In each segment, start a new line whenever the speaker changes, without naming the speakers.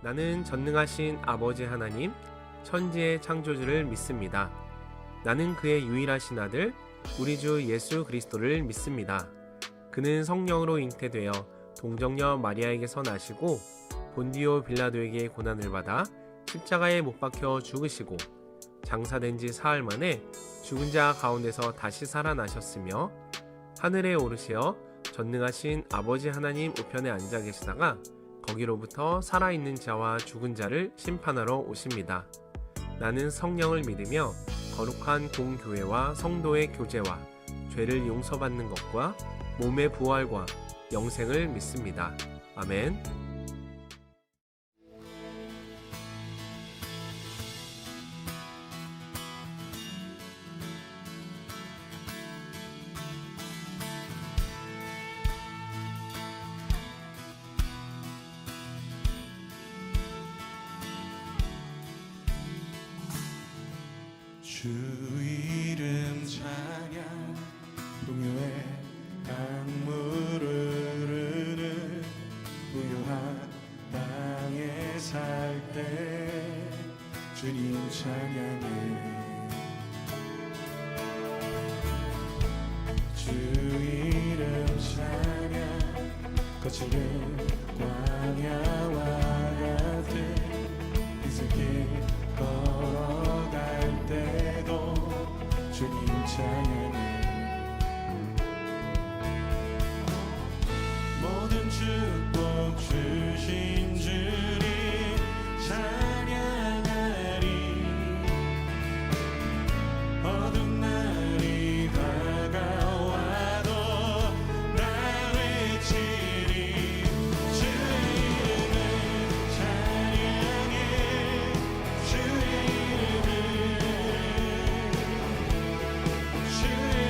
나는 전능하신 아버지 하나님, 천지의 창조주를 믿습니다. 나는 그의 유일하신 아들, 우리 주 예수 그리스도를 믿습니다. 그는 성령으로 잉태되어 동정녀 마리아에게서 나시고 본디오 빌라도에게 고난을 받아 십자가에 못 박혀 죽으시고 장사된 지 사흘 만에 죽은 자 가운데서 다시 살아나셨으며 하늘에 오르시어 전능하신 아버지 하나님 우편에 앉아 계시다가 거기로부터 살아있는 자와 죽은 자를 심판하러 오십니다. 나는 성령을 믿으며 거룩한 공교회와 성도의 교제와 죄를 용서받는 것과 몸의 부활과 영생을 믿습니다. 아멘.
주 이름 찬양 풍요의 강물을 흐르는 부요한 땅에 살 때 주님 찬양해 주 이름 찬양 거칠은 광야와 같은 이슬길 걸어갈 때도 주님 찬양해 모든 축복 주신 주님 찬양하리 어두운 날이 다가와도 날 외치리 주의 이름을 찬양해 주의 이름을 주의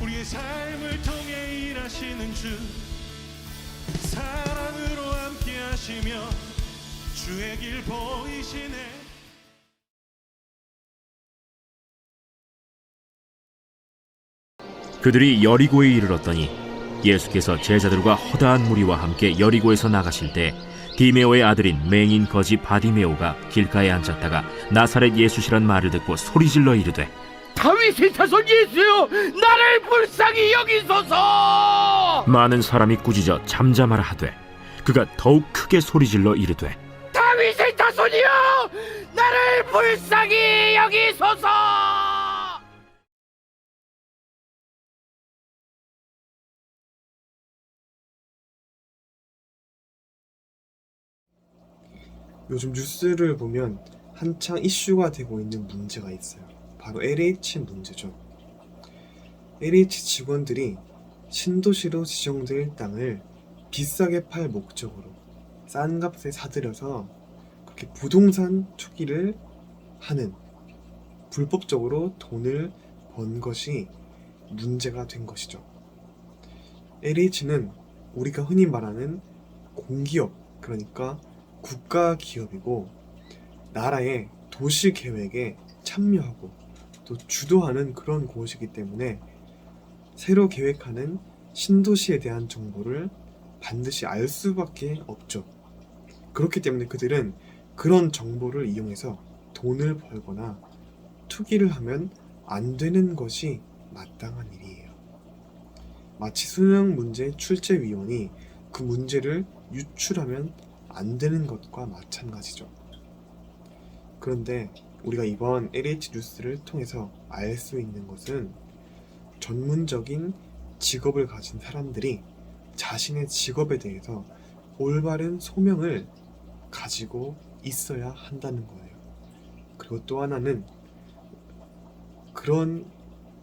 우리의 삶을 통해 일하시는 주, 사랑으로 함께 하시며 주의 길 보이시네.
그들이 여리고에 이르렀더니 예수께서 제자들과 허다한 무리와 함께 여리고에서 나가실 때 디메오의 아들인 맹인 거지 바디메오가 길가에 앉았다가 나사렛 예수시란 말을 듣고 소리질러 이르되
다윗의 자손 예수여, 나를 불쌍히 여기소서.
많은 사람이 꾸짖어 잠잠하라 하되 그가 더욱 크게 소리질러 이르되
다윗의 자손이여, 나를 불쌍히 여기소서.
요즘 뉴스를 보면 한창 이슈가 되고 있는 문제가 있어요. 바로 LH 문제죠. LH 직원들이 신도시로 지정될 땅을 비싸게 팔 목적으로 싼 값에 사들여서 그렇게 부동산 투기를 하는, 불법적으로 돈을 번 것이 문제가 된 것이죠. LH는 우리가 흔히 말하는 공기업, 그러니까 국가 기업이고 나라의 도시 계획에 참여하고 또 주도하는 그런 곳이기 때문에 새로 계획하는 신도시에 대한 정보를 반드시 알 수밖에 없죠. 그렇기 때문에 그들은 그런 정보를 이용해서 돈을 벌거나 투기를 하면 안 되는 것이 마땅한 일이에요. 마치 수능 문제 출제위원이 그 문제를 유출하면 안 되는 것과 마찬가지죠. 그런데 우리가 이번 LH 뉴스를 통해서 알 수 있는 것은 전문적인 직업을 가진 사람들이 자신의 직업에 대해서 올바른 소명을 가지고 있어야 한다는 거예요. 그리고 또 하나는 그런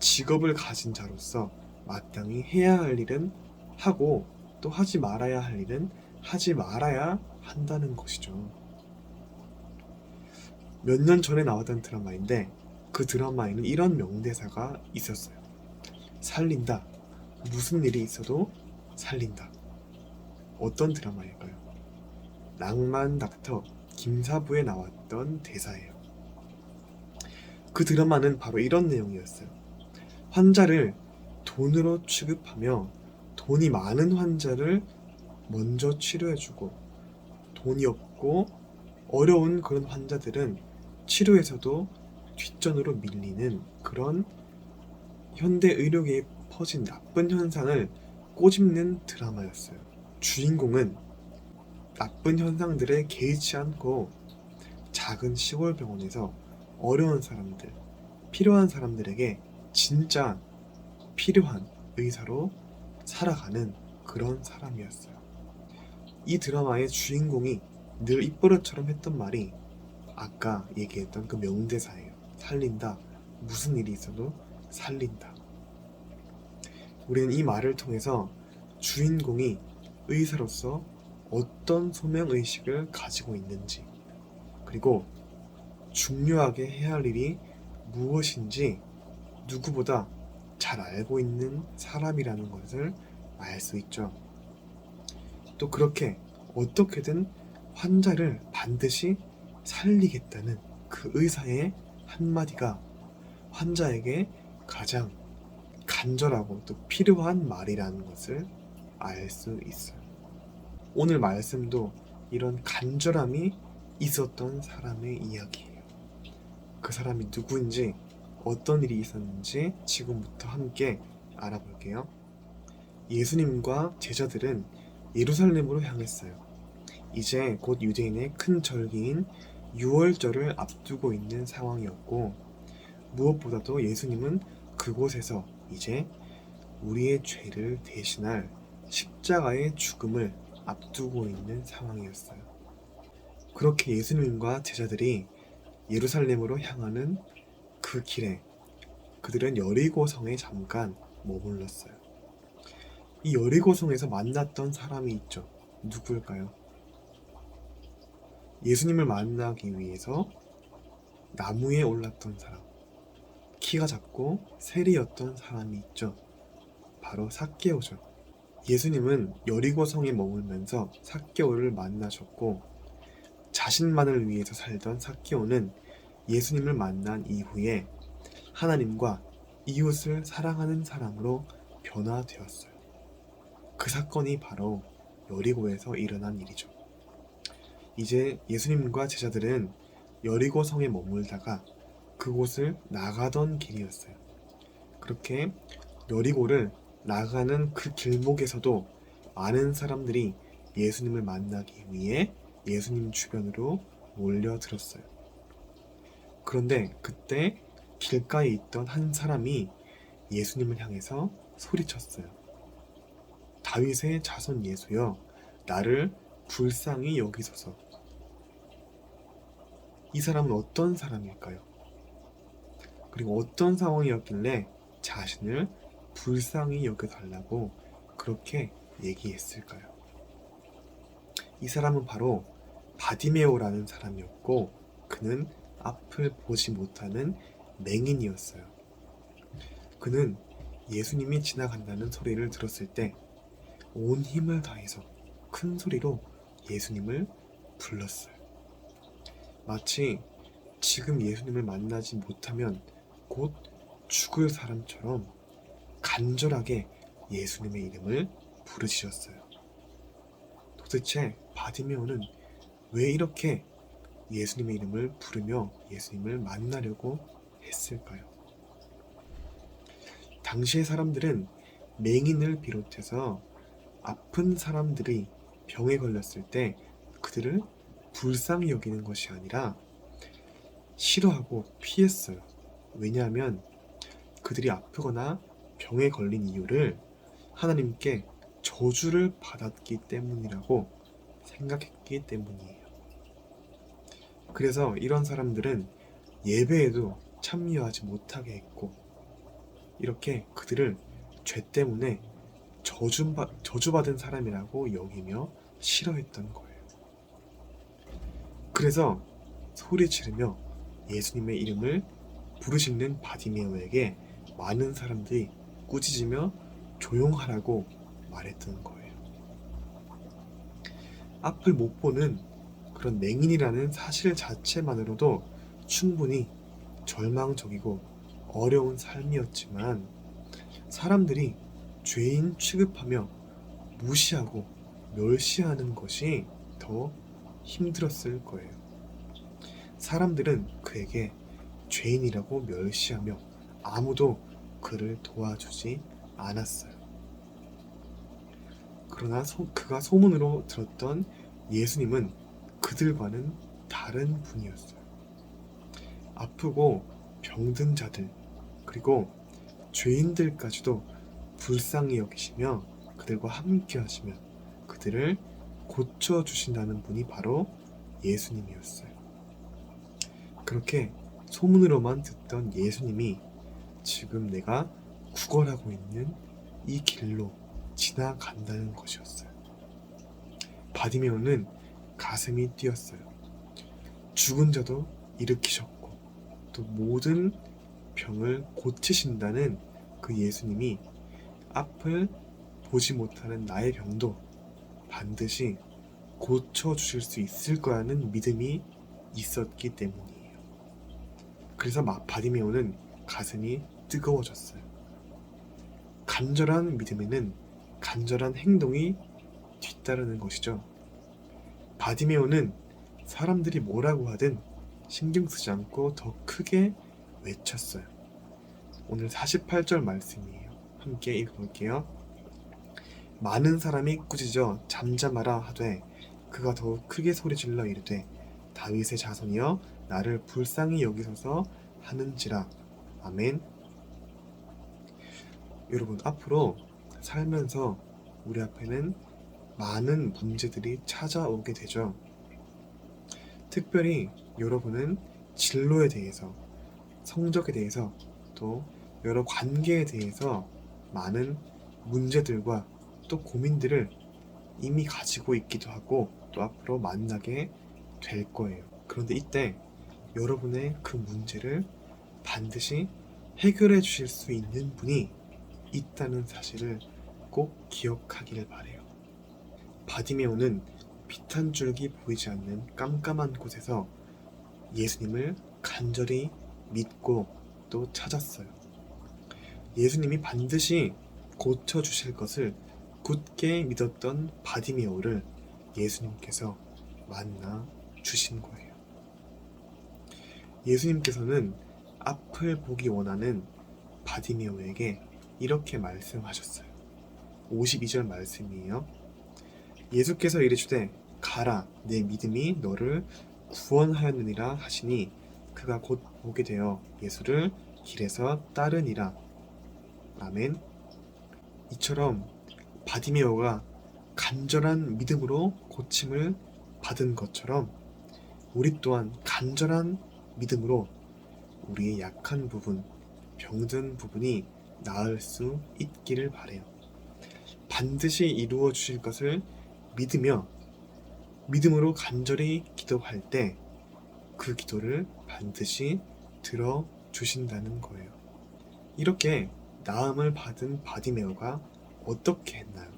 직업을 가진 자로서 마땅히 해야 할 일은 하고 또 하지 말아야 할 일은 하지 말아야 한다는 것이죠. 몇 년 전에 나왔던 드라마인데 그 드라마에는 이런 명대사가 있었어요. 살린다. 무슨 일이 있어도 살린다. 어떤 드라마일까요? 낭만 닥터 김사부에 나왔던 대사예요. 그 드라마는 바로 이런 내용이었어요. 환자를 돈으로 취급하며 돈이 많은 환자를 먼저 치료해주고 돈이 없고 어려운 그런 환자들은 치료에서도 뒷전으로 밀리는 그런 현대 의료계에 퍼진 나쁜 현상을 꼬집는 드라마였어요. 주인공은 나쁜 현상들에 개의치 않고 작은 시골 병원에서 어려운 사람들, 필요한 사람들에게 진짜 필요한 의사로 살아가는 그런 사람이었어요. 이 드라마의 주인공이 늘 입버릇처럼 했던 말이 아까 얘기했던 그 명대사예요. 살린다. 무슨 일이 있어도 살린다. 우리는 이 말을 통해서 주인공이 의사로서 어떤 소명의식을 가지고 있는지, 그리고 중요하게 해야 할 일이 무엇인지 누구보다 잘 알고 있는 사람이라는 것을 알 수 있죠. 또 그렇게 어떻게든 환자를 반드시 살리겠다는 그 의사의 한마디가 환자에게 가장 간절하고 또 필요한 말이라는 것을 알 수 있어요. 오늘 말씀도 이런 간절함이 있었던 사람의 이야기예요. 그 사람이 누구인지, 어떤 일이 있었는지 지금부터 함께 알아볼게요. 예수님과 제자들은 예루살렘으로 향했어요. 이제 곧 유대인의 큰 절기인 유월절을 앞두고 있는 상황이었고, 무엇보다도 예수님은 그곳에서 이제 우리의 죄를 대신할 십자가의 죽음을 앞두고 있는 상황이었어요. 그렇게 예수님과 제자들이 예루살렘으로 향하는 그 길에 그들은 여리고성에 잠깐 머물렀어요. 이 여리고성에서 만났던 사람이 있죠. 누굴까요? 예수님을 만나기 위해서 나무에 올랐던 사람, 키가 작고 세리였던 사람이 있죠. 바로 삭개오죠. 예수님은 여리고성에 머물면서 삭개오를 만나셨고, 자신만을 위해서 살던 삭개오는 예수님을 만난 이후에 하나님과 이웃을 사랑하는 사람으로 변화되었어요. 그 사건이 바로 여리고에서 일어난 일이죠. 이제 예수님과 제자들은 여리고성에 머물다가 그곳을 나가던 길이었어요. 그렇게 여리고를 나가는 그 길목에서도 많은 사람들이 예수님을 만나기 위해 예수님 주변으로 몰려들었어요. 그런데 그때 길가에 있던 한 사람이 예수님을 향해서 소리쳤어요. 다윗의 자손 예수여, 나를 불쌍히 여기소서. 이 사람은 어떤 사람일까요? 그리고 어떤 상황이었길래 자신을 불쌍히 여겨달라고 그렇게 얘기했을까요? 이 사람은 바로 바디메오라는 사람이었고, 그는 앞을 보지 못하는 맹인이었어요. 그는 예수님이 지나간다는 소리를 들었을 때 온 힘을 다해서 큰 소리로 예수님을 불렀어요. 마치 지금 예수님을 만나지 못하면 곧 죽을 사람처럼 간절하게 예수님의 이름을 부르짖었어요. 도대체 바디메오는 왜 이렇게 예수님의 이름을 부르며 예수님을 만나려고 했을까요? 당시의 사람들은 맹인을 비롯해서 아픈 사람들이 병에 걸렸을 때 그들을 불쌍히 여기는 것이 아니라 싫어하고 피했어요. 왜냐하면 그들이 아프거나 병에 걸린 이유를 하나님께 저주를 받았기 때문이라고 생각했기 때문이에요. 그래서 이런 사람들은 예배에도 참여하지 못하게 했고, 이렇게 그들을 죄 때문에 저주받은 사람이라고 여기며 싫어했던 거예요. 그래서 소리 지르며 예수님의 이름을 부르짖는 바디메오에게 많은 사람들이 꾸짖으며 조용하라고 말했던 거예요. 앞을 못 보는 그런 맹인이라는 사실 자체만으로도 충분히 절망적이고 어려운 삶이었지만, 사람들이 죄인 취급하며 무시하고 멸시하는 것이 더 힘들었을 거예요. 사람들은 그에게 죄인이라고 멸시하며 아무도 그를 도와주지 않았어요. 그러나 그가 소문으로 들었던 예수님은 그들과는 다른 분이었어요. 아프고 병든 자들, 그리고 죄인들까지도 불쌍히 여기시며 그들과 함께 하시며 그들을 고쳐주신다는 분이 바로 예수님이었어요. 그렇게 소문으로만 듣던 예수님이 지금 내가 구걸하고 있는 이 길로 지나간다는 것이었어요. 바디메오는 가슴이 뛰었어요. 죽은 자도 일으키셨고 또 모든 병을 고치신다는 그 예수님이 앞을 보지 못하는 나의 병도 반드시 고쳐주실 수 있을 거라는 믿음이 있었기 때문이에요. 그래서 바디메오는 가슴이 뜨거워졌어요. 간절한 믿음에는 간절한 행동이 뒤따르는 것이죠. 바디메오는 사람들이 뭐라고 하든 신경 쓰지 않고 더 크게 외쳤어요. 오늘 48절 말씀이에요. 함께 읽어볼게요. 많은 사람이 꾸짖어 잠잠하라 하되 그가 더욱 크게 소리질러 이르되 다윗의 자손이여 나를 불쌍히 여기소서 하는지라. 아멘. 여러분, 앞으로 살면서 우리 앞에는 많은 문제들이 찾아오게 되죠. 특별히 여러분은 진로에 대해서, 성적에 대해서, 또 여러 관계에 대해서 많은 문제들과 또 고민들을 이미 가지고 있기도 하고 또 앞으로 만나게 될 거예요. 그런데 이때 여러분의 그 문제를 반드시 해결해 주실 수 있는 분이 있다는 사실을 꼭 기억하길 바래요. 바디메오는 빛 한 줄기 보이지 않는 깜깜한 곳에서 예수님을 간절히 믿고 또 찾았어요. 예수님이 반드시 고쳐주실 것을 굳게 믿었던 바디메오를 예수님께서 만나 주신 거예요. 예수님께서는 앞을 보기 원하는 바디메오에게 이렇게 말씀하셨어요. 52절 말씀이에요. 예수께서 이르시되 가라, 내 믿음이 너를 구원하였느니라 하시니 그가 곧 보게 되어 예수를 길에서 따르니라. 아멘. 이처럼 바디메오가 간절한 믿음으로 고침을 받은 것처럼 우리 또한 간절한 믿음으로 우리의 약한 부분, 병든 부분이 나을 수 있기를 바래요. 반드시 이루어 주실 것을 믿으며 믿음으로 간절히 기도할 때 그 기도를 반드시 들어 주신다는 거예요. 이렇게 나음을 받은 바디메오가 어떻게 했나요?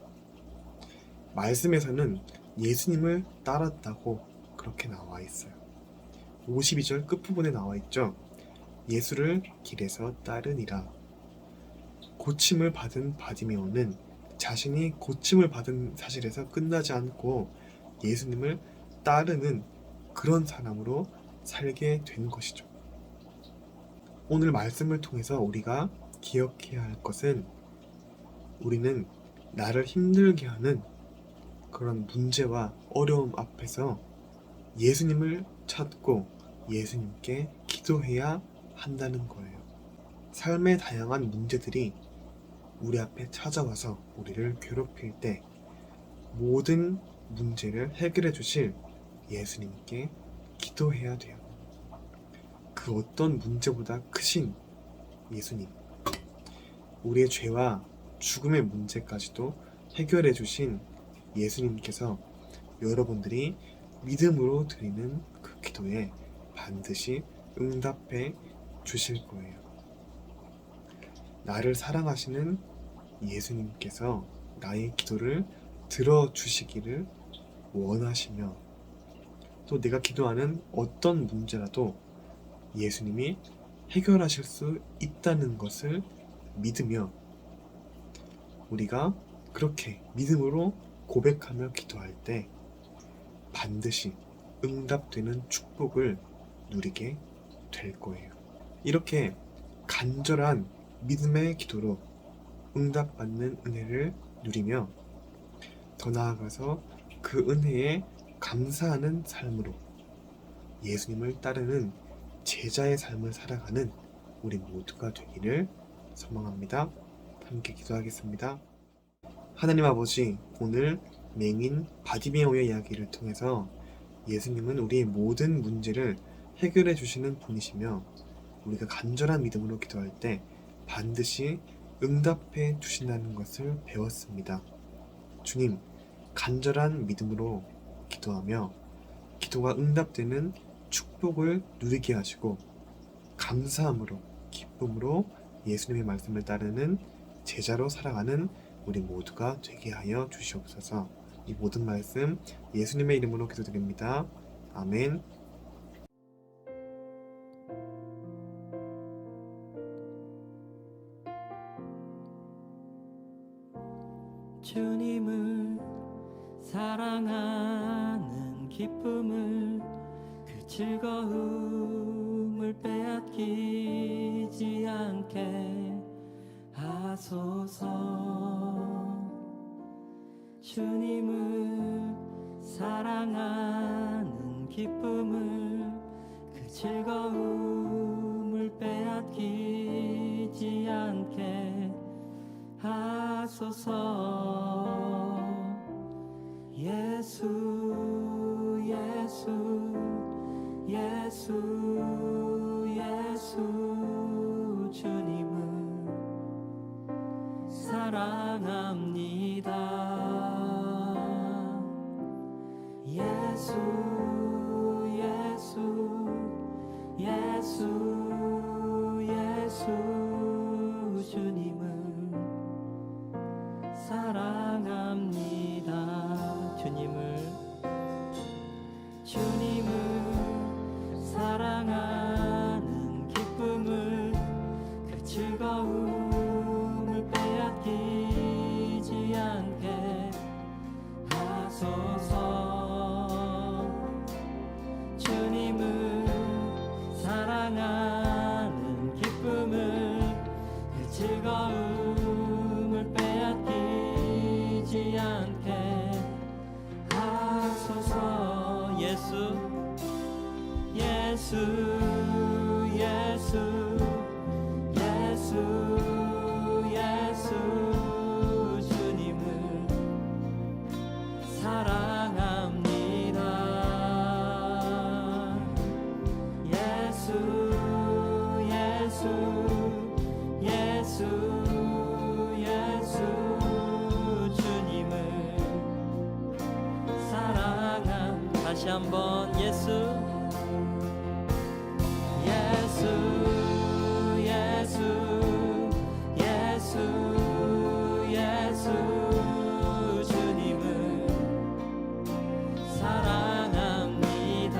말씀에서는 예수님을 따랐다고 그렇게 나와 있어요. 52절 끝부분에 나와 있죠. 예수를 길에서 따르니라. 고침을 받은 바디메오는 자신이 고침을 받은 사실에서 끝나지 않고 예수님을 따르는 그런 사람으로 살게 된 것이죠. 오늘 말씀을 통해서 우리가 기억해야 할 것은 우리는 나를 힘들게 하는 그런 문제와 어려움 앞에서 예수님을 찾고 예수님께 기도해야 한다는 거예요. 삶의 다양한 문제들이 우리 앞에 찾아와서 우리를 괴롭힐 때 모든 문제를 해결해 주실 예수님께 기도해야 돼요. 그 어떤 문제보다 크신 예수님, 우리의 죄와 죽음의 문제까지도 해결해 주신 예수님께서 여러분들이 믿음으로 드리는 그 기도에 반드시 응답해 주실 거예요. 나를 사랑하시는 예수님께서 나의 기도를 들어주시기를 원하시며 또 내가 기도하는 어떤 문제라도 예수님이 해결하실 수 있다는 것을 믿으며 우리가 그렇게 믿음으로 고백하며 기도할 때 반드시 응답되는 축복을 누리게 될 거예요. 이렇게 간절한 믿음의 기도로 응답받는 은혜를 누리며 더 나아가서 그 은혜에 감사하는 삶으로 예수님을 따르는 제자의 삶을 살아가는 우리 모두가 되기를 소망합니다. 함께 기도하겠습니다. 하나님 아버지, 오늘 맹인 바디메오의 이야기를 통해서 예수님은 우리의 모든 문제를 해결해 주시는 분이시며 우리가 간절한 믿음으로 기도할 때 반드시 응답해 주신다는 것을 배웠습니다. 주님, 간절한 믿음으로 기도하며 기도가 응답되는 축복을 누리게 하시고 감사함으로 기쁨으로 예수님의 말씀을 따르는 제자로 살아가는 우리 모두가 되게 하여 주시옵소서. 이 모든 말씀 예수님의 이름으로 기도드립니다. 아멘.
주님을 사랑하는 기쁨을 그 즐거움을 빼앗기지 않게 하소서. 주님을 사랑하는 기쁨을 그 즐거움을 빼앗기지 않게 하소서. 예수 예수 예수 예수 주님을 사랑합니다. 예수 예수 예수 예수 주님을 말씀을 빼앗기지 않게 하소서. 예수 예수 예수 예수 예수 주님을 사랑합니다. 예수 예수 예수 예수 주님을 사랑함. 다시 한번 예수 예수 예수 예수 예수 주님을 사랑합니다.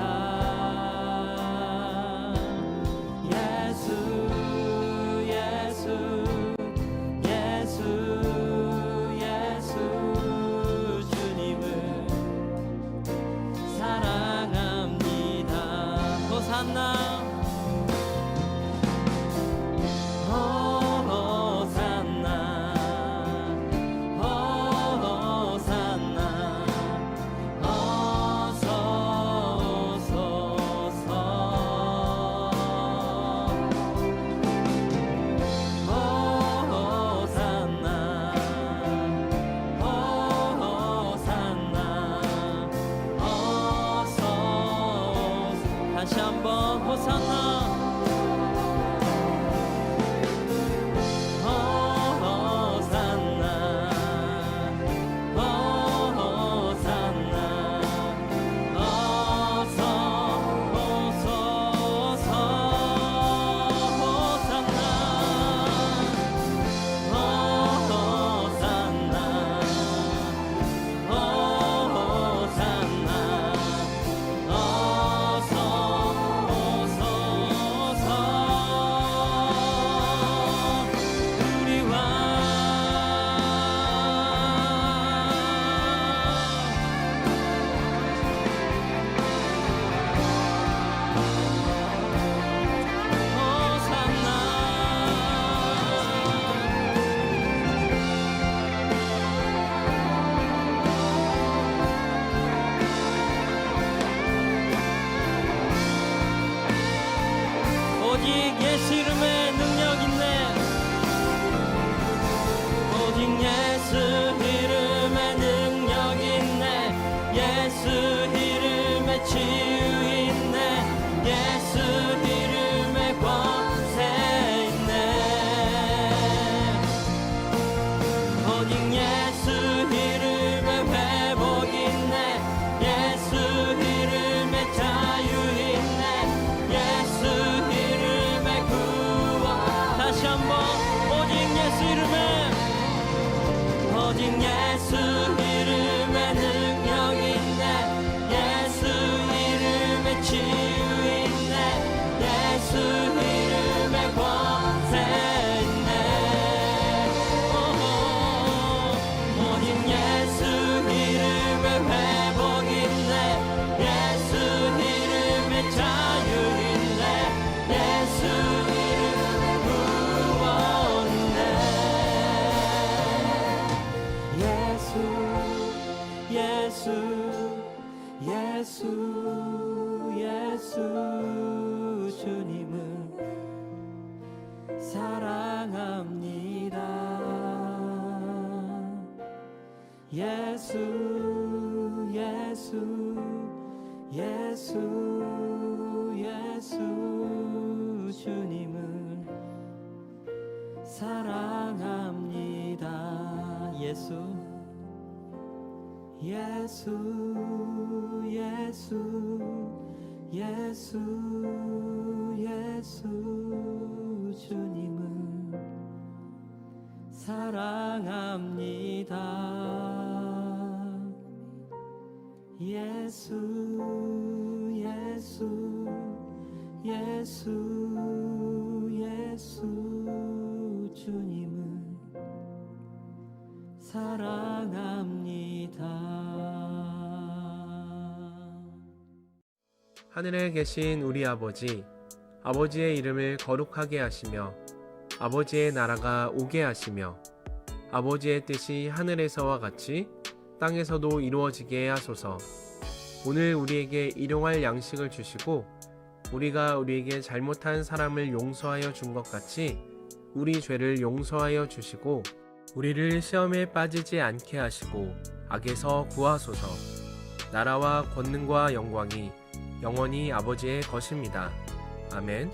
예수 예수 예수 예수 주님을 사랑합니다. 호산나 호산나 호산나 어서 오소서. 호산나 호산나 어서 다시 한번 호산나 호산나 호산나 어서 오소서. 호산나 호산나 호산나 어서 오소서. 우리 왕 오직 예수 이름에 능력 있네. 오직 예수 이름에 능력 있네. 예수 이름에 치유 있네. 예수 이름에 권세 있네. 오직 예수 이름에 회복 있네. 예수 이름에 자유 있네. 예수 이름에 구원. 다시 한번 오직 예수 이름에 오직 예수 이름에 능력 있네. 예수 이름에 치유 있네. 예수 이름에 권세 있네. 오직 예수 이름에 회복 있네. 예수 이름에 자유 있네. 예수 이름에 구원 있네. 예수 예수 예수 예수 주님을 사랑합니다. 예수 예수 예수 예수 주님을 사랑합니다. 예수 예수 예수 예수 예수 주님을 사랑합니다. 예수 예수 예수 예수 주님을 사랑합니다.
하늘에 계신 우리 아버지, 아버지의 이름을 거룩하게 하시며 아버지의 나라가 오게 하시며 아버지의 뜻이 하늘에서와 같이 땅에서도 이루어지게 하소서. 오늘 우리에게 일용할 양식을 주시고 우리가 우리에게 잘못한 사람을 용서하여 준 것 같이 우리 죄를 용서하여 주시고 우리를 시험에 빠지지 않게 하시고 악에서 구하소서. 나라와 권능과 영광이 영원히 아버지의 것입니다. 아멘.